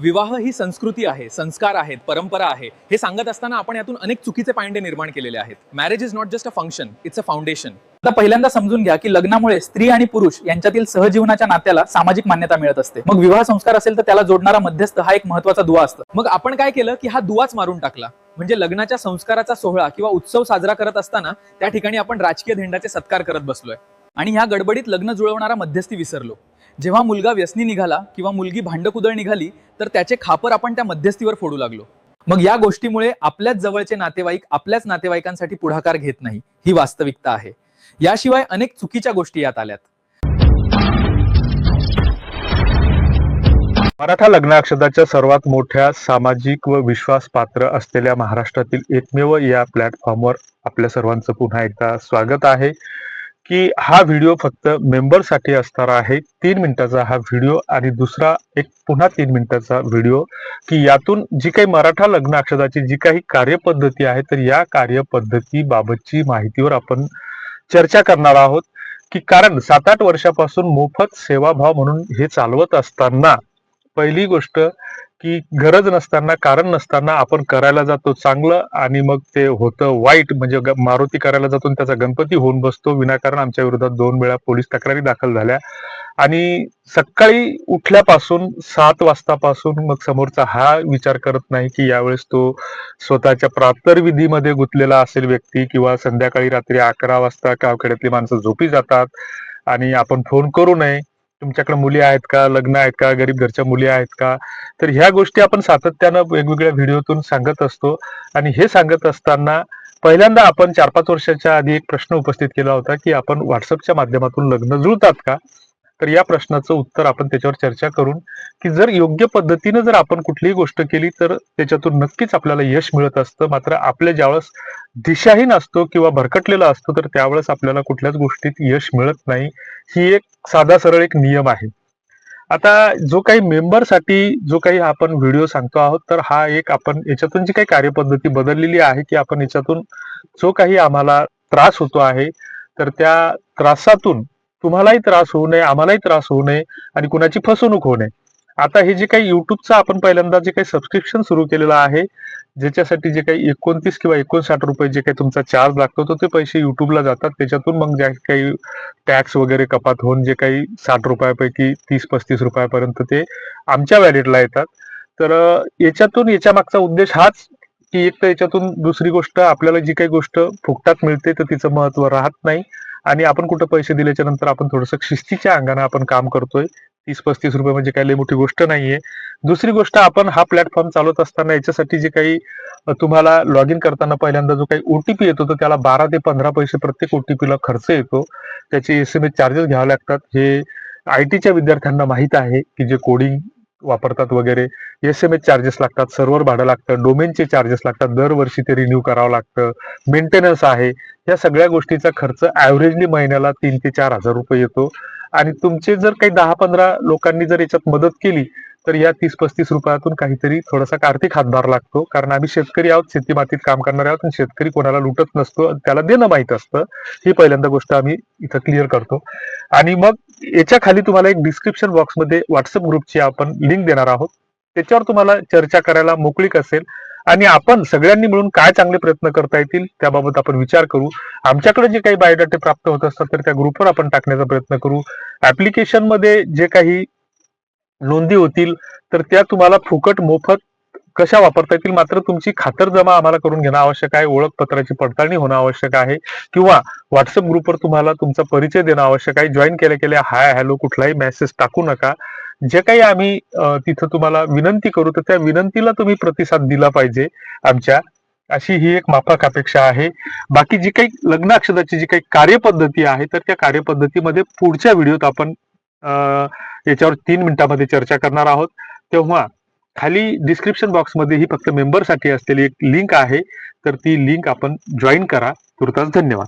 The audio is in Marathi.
विवाह ही संस्कृती आहे, संस्कार आहेत, परंपरा आहे हे सांगत असताना आपण यातून अनेक चुकीचे पायंडे निर्माण केलेले आहेत. Marriage is not just a function, it's a foundation. आता पहिल्यांदा समजून घ्या की लग्नामुळे स्त्री आणि पुरुष यांच्यातील सहजीवनाच्या नात्याला सामाजिक मान्यता मिळत असते. मग विवाह संस्कार असेल तर त्याला जोडणारा मध्यस्थ हा एक महत्त्वाचा दुवा असतो. मग आपण काय केलं की हा दुवाच मारून टाकला. म्हणजे लग्नाच्या संस्काराचा सोहळा किंवा उत्सव साजरा करत असताना त्या ठिकाणी आपण राजकीय धेंडाचे सत्कार करत बसलोय आणि ह्या गडबडीत लग्न जुळवणारा मध्यस्थी विसरलो. जेव्हा मुलगा व्यसनी निघाला किंवा मुलगी भांडकुदळ निघाली तर त्याचे खापर आपण त्या मध्यस्थीवर फोडू लागलो. मग या गोष्टीमुळे आपल्याच जवळचे नातेवाईक आपल्याच नातेवाईकांसाठी पुढाकार घेत नाही, ही वास्तविकता आहे. याशिवाय अनेक चुकीच्या गोष्टी यात आल्यात. मराठा लग्नाक्षदाच्या सर्वात मोठ्या सामाजिक व विश्वासपात्र असलेल्या महाराष्ट्रातील एकमेव या प्लॅटफॉर्मवर आपल्या सर्वांचं पुन्हा एकदा स्वागत आहे. की हा व्हिडिओ फक्त मेंबरसाठी असणार आहे. 3 मिनिटाचा हा व्हिडिओ आणि दुसरा एक पुन्हा 3 मिनिटाचा व्हिडिओ की यातून जी काही मराठा लग्नाक्षदाची जी काही कार्यपद्धती आहे तर या कार्यपद्धतीबाबतची माहितीवर आपण चर्चा करणार आहोत. की कारण 7-8 वर्षापासून मोफत सेवाभाव म्हणून हे चालवत असताना पहिली गोष्ट की गरज नसताना कारण नसताना आपण करायला जातो चांगलं आणि मग ते होतं वाईट. म्हणजे मारुती करायला जातो आणि त्याचा गणपती होऊन बसतो. विनाकारण आमच्या विरोधात 2 वेळा पोलीस तक्रारी दाखल झाल्या आणि सकाळी उठल्यापासून 7 वाजतापासून मग समोरचा हा विचार करत नाही की यावेळेस तो स्वतःच्या प्रातर्विधीमध्ये गुंतलेला असेल व्यक्ती किंवा संध्याकाळी रात्री 11 वाजता गावखेड्यातली माणसं झोपी जातात आणि आपण फोन करू नये. तुमच्याकडे मुली आहेत का, लग्न आहेत का, गरीब घरच्या मुली आहेत का. तर ह्या गोष्टी आपण सातत्यानं वेगवेगळ्या व्हिडिओतून सांगत असतो. आणि हे सांगत असताना पहिल्यांदा आपण 4-5 वर्षाच्या आधी एक प्रश्न उपस्थित केला होता की आपण व्हॉट्सअपच्या माध्यमातून लग्न जुळतात का. तर या प्रश्नाचं उत्तर आपण त्याच्यावर चर्चा करून की जर योग्य पद्धतीनं जर आपण कुठलीही गोष्ट केली तर त्याच्यातून नक्कीच आपल्याला यश मिळत असतं. मात्र आपल्या ज्यावेळेस दिशाहीन असतो किंवा भरकटलेला असतो तर त्यावेळेस आपल्याला कुठल्याच गोष्टीत यश मिळत नाही. ही एक साधा सरळ एक नियम आहे. आता जो काही मेंबरसाठी जो काही आपण व्हिडिओ सांगतो आहोत तर हा एक आपण याच्यातून जी काही कार्यपद्धती बदललेली आहे की आपण याच्यातून जो काही आम्हाला त्रास होतो आहे तर त्या त्रासातून तुम्हालाही त्रास होऊ नये, आम्हालाही त्रास होऊ नये आणि कुणाची फसवणूक होऊ नये. आता हे जे काही युट्यूबचं आपण पहिल्यांदा जे काही सबस्क्रिप्शन सुरू केलेलं आहे ज्याच्यासाठी जे काही 29 किंवा 59 रुपये जे काही तुमचा चार्ज लागतो तो ते पैसे युट्यूबला जातात. त्याच्यातून मग ज्या काही टॅक्स वगैरे कपात होऊन जे काही 60 रुपयापैकी 30-35 रुपयापर्यंत ते आमच्या वॅलेटला येतात. तर याच्यातून याच्या मागचा उद्देश हाच की एक तर याच्यातून दुसरी गोष्ट आपल्याला जी काही गोष्ट फुकटात मिळते तर तिचं महत्व राहत नाही आणि आपण कुठं पैसे दिल्याच्या नंतर आपण थोडंसं शिस्तीच्या अंगाने आपण काम करतोय. 30-35 रुपये म्हणजे काही लई मोठी गोष्ट नाहीये. दुसरी गोष्ट आपण हा प्लॅटफॉर्म चालवत असताना याच्यासाठी जे काही तुम्हाला लॉग इन करताना पहिल्यांदा जो काही ओटीपी येतो तर त्याला 12 ते 15 पैसे प्रत्येक ओटीपीला खर्च येतो. त्याचे SMS चार्जेस घ्यावे लागतात. हे IT च्या विद्यार्थ्यांना माहित आहे की जे कोडिंग वापरतात वगैरे SMS चार्जेस लागतात, सर्व्हर भाडं लागतं, डोमेनचे चार्जेस लागतात, दरवर्षी ते रिन्यू करावं लागतं, मेंटेनन्स आहे. या सगळ्या गोष्टीचा खर्च ऍव्हरेजली महिन्याला 3 ते 4 हजार रुपये येतो. आणि तुमचे जर काही 10-15 लोकांनी जर याच्यात मदत केली तर या 30-35 रुपयातून काहीतरी थोडासा आर्थिक हातभार लागतो. कारण आम्ही शेतकरी आहोत, शेती मातीत काम करणारे आहोत आणि शेतकरी कोणाला लुटत नसतो, त्याला देणं माहित असतं. ही पहिल्यांदा गोष्ट आम्ही इथं क्लिअर करतो. आणि मग याच्या खाली तुम्हाला एक डिस्क्रिप्शन बॉक्समध्ये व्हॉट्सअप ग्रुपची आपण लिंक देणार आहोत. त्याच्यावर तुम्हाला चर्चा करायला मोकळीक असेल आणि आपण सगळ्यांनी मिळून काय चांगले प्रयत्न करता येतील त्याबाबत आपण विचार करू. आमच्याकडे जे काही बायोडाटे प्राप्त होत असतात तर त्या ग्रुपवर आपण टाकण्याचा प्रयत्न करू. ऍप्लिकेशन मध्ये जे काही नोंदी होतील तर त्या तुम्हाला फुकट मोफत कशा वापरता येतील. मात्र तुमची खातरजमा आम्हाला करून घेणं आवश्यक आहे, ओळखपत्राची पडताळणी होणं आवश्यक आहे किंवा व्हॉट्सअप ग्रुपवर तुम्हाला तुमचा परिचय देणं आवश्यक आहे. जॉईन केल्या हाय हॅलो कुठलाही मेसेज टाकू नका. जे काही आम्ही तिथं तुम्हाला विनंती करू तर त्या विनंतीला तुम्ही प्रतिसाद दिला पाहिजे आमच्या, अशी ही एक माफक अपेक्षा आहे. बाकी जी काही लग्नाक्षदाची जी काही कार्यपद्धती आहे तर त्या कार्यपद्धतीमध्ये पुढच्या व्हिडिओत आपण याच्यावर 3 मिनिटांमध्ये चर्चा करणार आहोत. तेव्हा खाली डिस्क्रिप्शन बॉक्समध्ये ही फक्त मेंबरसाठी असलेली एक लिंक आहे तर ती लिंक आपण जॉईन करा. तुर्तास धन्यवाद.